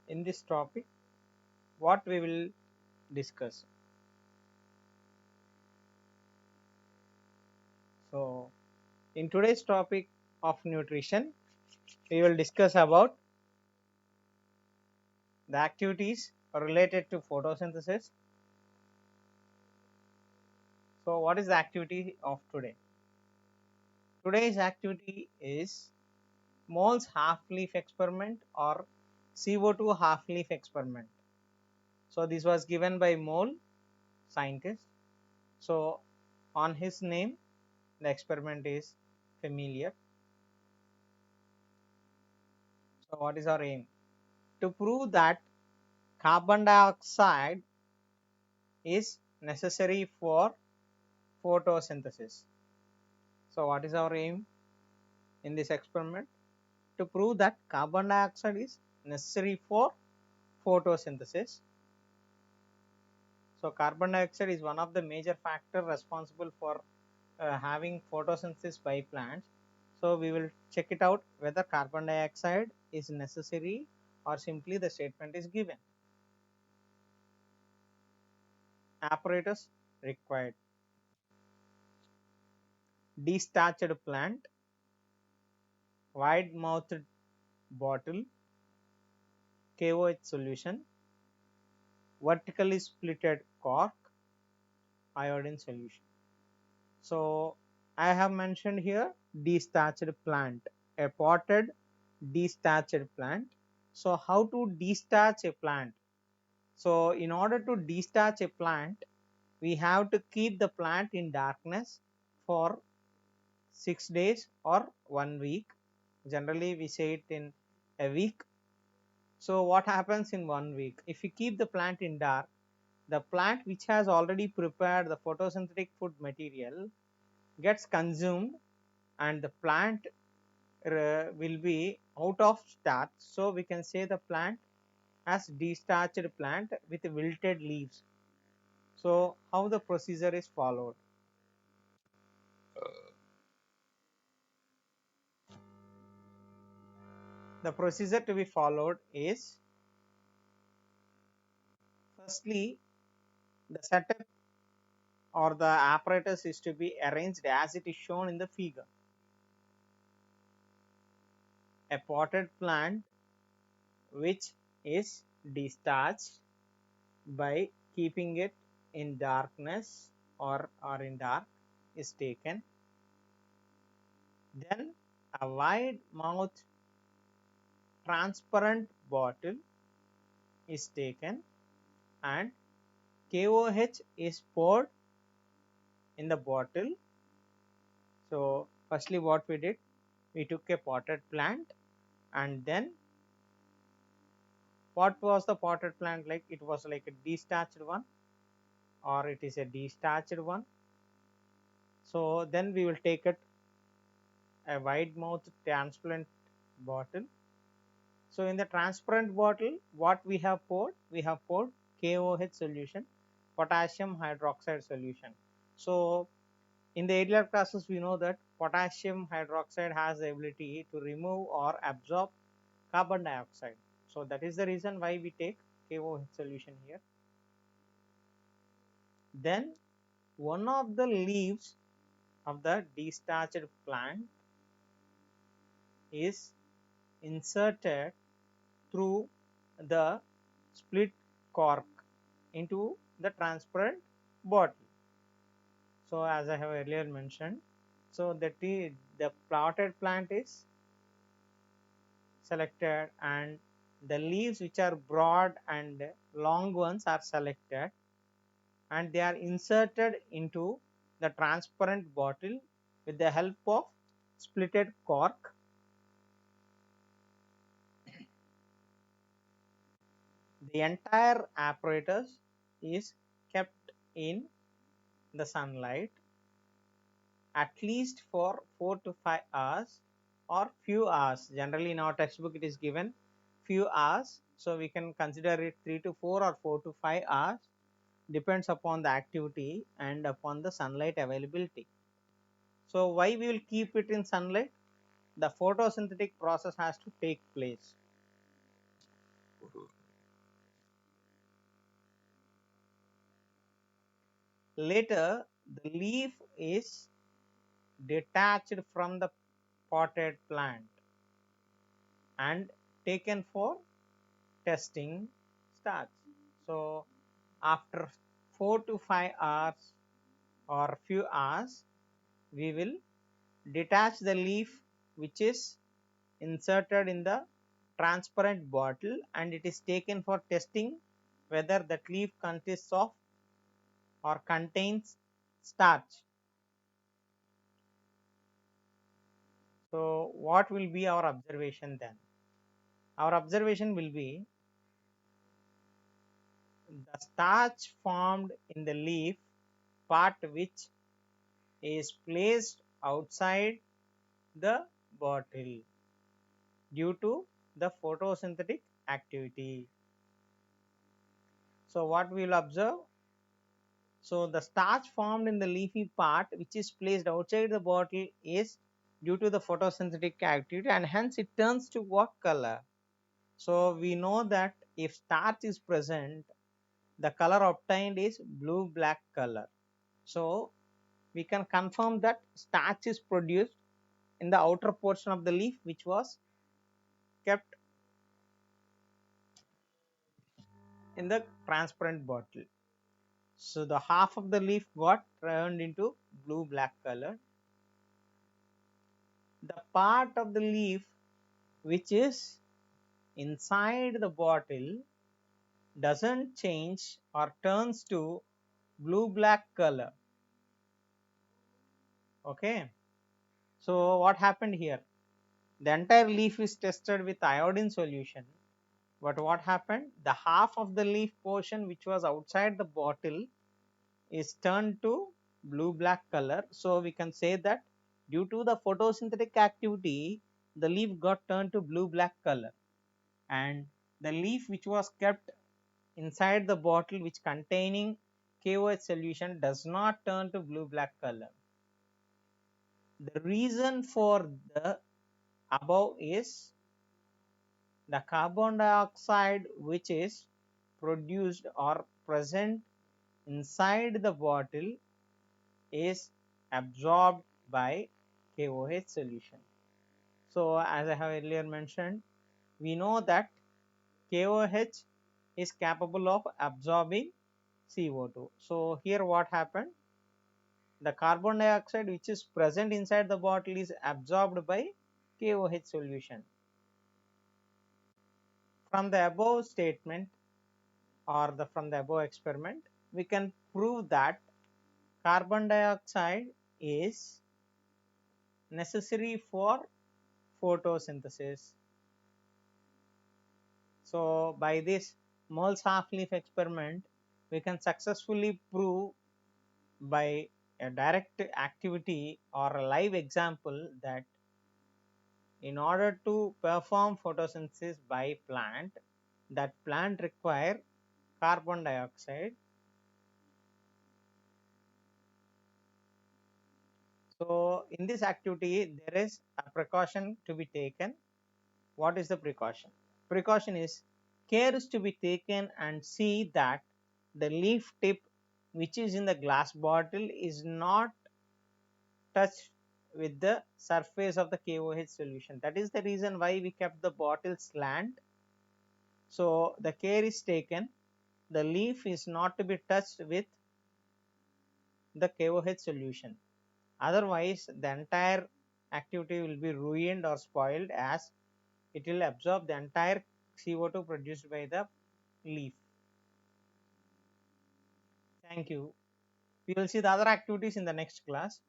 In this topic, what we will discuss. So, in today's topic of nutrition, we will discuss about the activities related to photosynthesis. So, what is the activity of today? Today's activity is moles half-leaf experiment or CO2 half-leaf experiment. So, this was given by Mole scientist. So, on his name, the experiment is familiar. So, what is our aim? To prove that carbon dioxide is necessary for photosynthesis. So, what is our aim in this experiment? To prove that carbon dioxide is necessary for photosynthesis. So, carbon dioxide is one of the major factors responsible for having photosynthesis by plants. So, we will check it out whether carbon dioxide is necessary or simply the statement is given. Apparatus required: destarched plant, wide mouthed bottle, KOH solution, vertically splitted cork, iodine solution. So, I have mentioned here destarched plant, a potted destarched plant. So, how to destarch a plant? So, in order to destarch a plant, we have to keep the plant in darkness for 6 days or 1 week. Generally, we say it in a week. So, what happens in 1 week? If we keep the plant in dark, the plant which has already prepared the photosynthetic food material gets consumed and the plant will be out of starch. So, we can say the plant as destarched plant with wilted leaves. So, how the procedure is followed? The procedure to be followed is, firstly, the setup or the apparatus is to be arranged as it is shown in the figure. A potted plant which is destarched by keeping it in darkness or in dark is taken. Then a wide mouth transparent bottle is taken and KOH is poured in the bottle. So, firstly what we did, we took a potted plant and then what was the potted plant like? It was like a destarched one or it is a destarched one. So, then we will take it a wide mouth transparent bottle. So, in the transparent bottle what we have poured? We have poured KOH solution, potassium hydroxide solution. So, in the earlier classes we know that potassium hydroxide has the ability to remove or absorb carbon dioxide. So, that is the reason why we take KOH solution here. Then one of the leaves of the destarched plant is inserted through the split cork into the transparent bottle. So, as I have earlier mentioned, so that the potted plant is selected and the leaves which are broad and long ones are selected and they are inserted into the transparent bottle with the help of splitted cork. The entire apparatus is kept in the sunlight at least for 4 to 5 hours or few hours. Generally in our textbook it is given few hours, so we can consider it 3 to 4 or 4 to 5 hours, depends upon the activity and upon the sunlight availability. So, why we will keep it in sunlight? The photosynthetic process has to take place. Later, the leaf is detached from the potted plant and taken for testing starts. So after 4 to 5 hours or few hours, we will detach the leaf which is inserted in the transparent bottle, and it is taken for testing whether that leaf consists of or contains starch. So what will be our observation then? Our observation will be the starch formed in the leaf part which is placed outside the bottle due to the photosynthetic activity. So what we will observe? So the starch formed in the leafy part which is placed outside the bottle is due to the photosynthetic activity, and hence it turns to what color? So we know that if starch is present, the color obtained is blue black color. So we can confirm that starch is produced in the outer portion of the leaf which was kept in the transparent bottle. So the half of the leaf got turned into blue black color. The part of the leaf which is inside the bottle doesn't change or turns to blue black color. Okay, so what happened here? The entire leaf is tested with iodine solution, but what happened? The half of the leaf portion which was outside the bottle is turned to blue black color. So we can say that due to the photosynthetic activity, the leaf got turned to blue black color, and the leaf which was kept inside the bottle which containing KOH solution does not turn to blue black color. The reason for the above is the carbon dioxide which is produced or present inside the bottle is absorbed by KOH solution. So as I have earlier mentioned, we know that KOH is capable of absorbing CO2. So here what happened? The carbon dioxide which is present inside the bottle is absorbed by KOH solution. From the above statement or from the above experiment, we can prove that carbon dioxide is necessary for photosynthesis. So by this Moll's half-leaf experiment, we can successfully prove by a direct activity or a live example that in order to perform photosynthesis by plant, that plant require carbon dioxide. So in this activity there is a precaution to be taken. What is the precaution? Precaution is care is to be taken and see that the leaf tip which is in the glass bottle is not touched with the surface of the KOH solution. That is the reason why we kept the bottle slant. So the care is taken, the leaf is not to be touched with the KOH solution. Otherwise the entire activity will be ruined or spoiled, as it will absorb the entire CO2 produced by the leaf. Thank you. We will see the other activities in the next class.